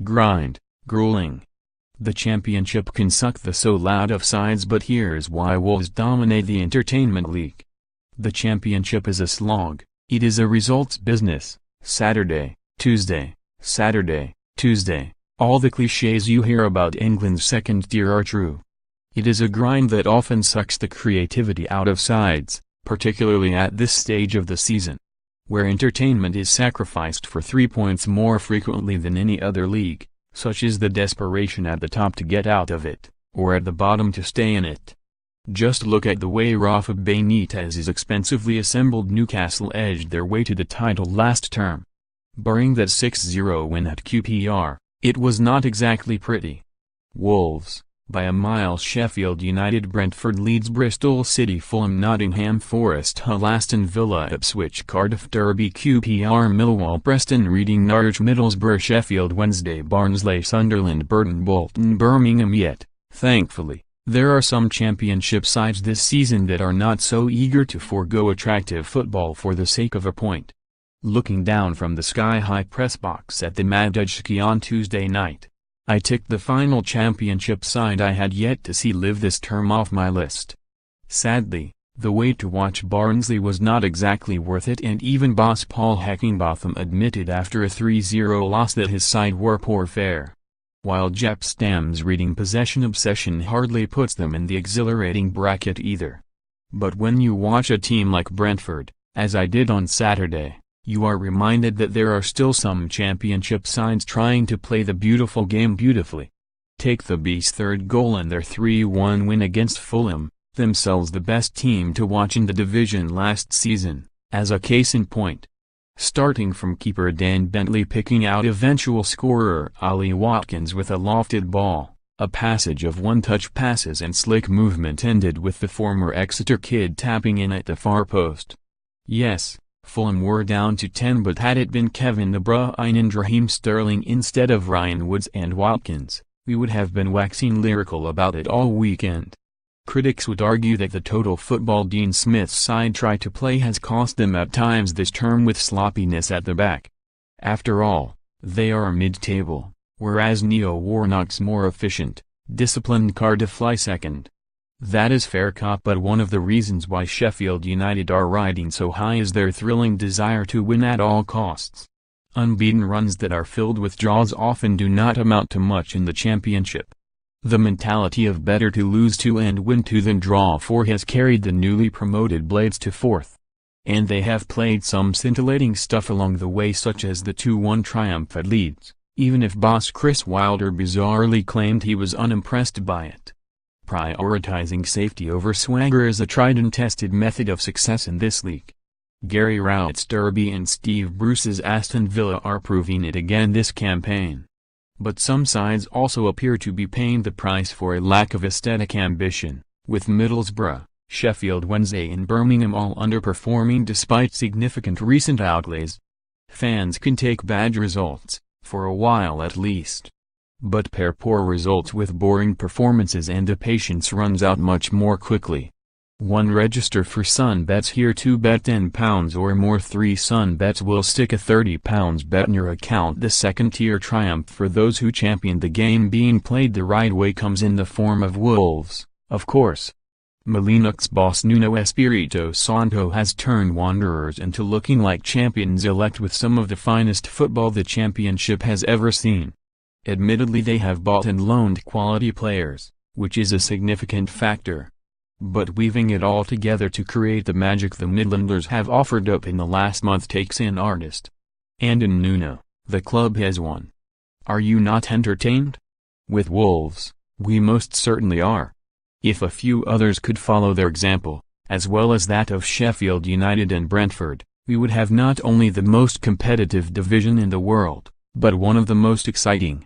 grind, gruelling. The championship can suck the soul out of sides, but here's why Wolves dominate the Entertainment League. The championship is a slog. It is a results business. Saturday, Tuesday, Saturday, Tuesday. All the clichés you hear about England's second tier are true. It is a grind that often sucks the creativity out of sides, particularly at this stage of the season, where entertainment is sacrificed for 3 points more frequently than any other league. Such is the desperation at the top to get out of it, or at the bottom to stay in it. Just look at the way Rafa Benitez's expensively assembled Newcastle edged their way to the title last term. Barring that 6-0 win at QPR, it was not exactly pretty. Wolves, by a mile. Sheffield United, Brentford, Leeds, Bristol City, Fulham, Nottingham Forest, Hull, Aston Villa, Ipswich, Cardiff, Derby, QPR, Millwall, Preston, Reading, Norwich, Middlesbrough, Sheffield Wednesday, Barnsley, Sunderland, Burton, Bolton, Birmingham. Yet, thankfully, there are some championship sides this season that are not so eager to forego attractive football for the sake of a point. Looking down from the sky-high press box at the Madejski on Tuesday night, I ticked the final championship side I had yet to see live this term off my list. Sadly, the wait to watch Barnsley was not exactly worth it, and even boss Paul Heckingbottom admitted after a 3-0 loss that his side were poor fare. While Jep Stam's reading possession obsession hardly puts them in the exhilarating bracket either. But when you watch a team like Brentford, as I did on Saturday, you are reminded that there are still some championship sides trying to play the beautiful game beautifully. Take the Bees' third goal and their 3-1 win against Fulham, themselves the best team to watch in the division last season, as a case in point. Starting from keeper Dan Bentley picking out eventual scorer Ollie Watkins with a lofted ball, a passage of one-touch passes and slick movement ended with the former Exeter kid tapping in at the far post. Yes, Fulham were down to 10, but had it been Kevin De Bruyne and Raheem Sterling instead of Ryan Woods and Watkins, we would have been waxing lyrical about it all weekend. Critics would argue that the total football Dean Smith's side try to play has cost them at times this term with sloppiness at the back. After all, they are mid-table, whereas Neo Warnock's more efficient, disciplined Cardiff fly second. That is fair cop, but one of the reasons why Sheffield United are riding so high is their thrilling desire to win at all costs. Unbeaten runs that are filled with draws often do not amount to much in the championship. The mentality of better to lose to and win to than draw for has carried the newly promoted Blades to fourth. And they have played some scintillating stuff along the way, such as the 2-1 triumph at Leeds, even if boss Chris Wilder bizarrely claimed he was unimpressed by it. Prioritizing safety over swagger is a tried and tested method of success in this league. Gary Rowett's Derby and Steve Bruce's Aston Villa are proving it again this campaign. But some sides also appear to be paying the price for a lack of aesthetic ambition, with Middlesbrough, Sheffield Wednesday and Birmingham all underperforming despite significant recent outlays. Fans can take bad results, for a while at least. But pair poor results with boring performances and the patience runs out much more quickly. 1. Register for Sun Bets here. 2. Bet £10 or more. 3. Sun Bets will stick a £30 bet in your account. The second-tier triumph for those who championed the game being played the right way comes in the form of Wolves, of course. Molineux boss Nuno Espirito Santo has turned Wanderers into looking like champions-elect with some of the finest football the championship has ever seen. Admittedly, they have bought and loaned quality players, which is a significant factor. But weaving it all together to create the magic the Midlanders have offered up in the last month takes an artist. And in Nuno, the club has won. Are you not entertained? With Wolves, we most certainly are. If a few others could follow their example, as well as that of Sheffield United and Brentford, we would have not only the most competitive division in the world, but one of the most exciting.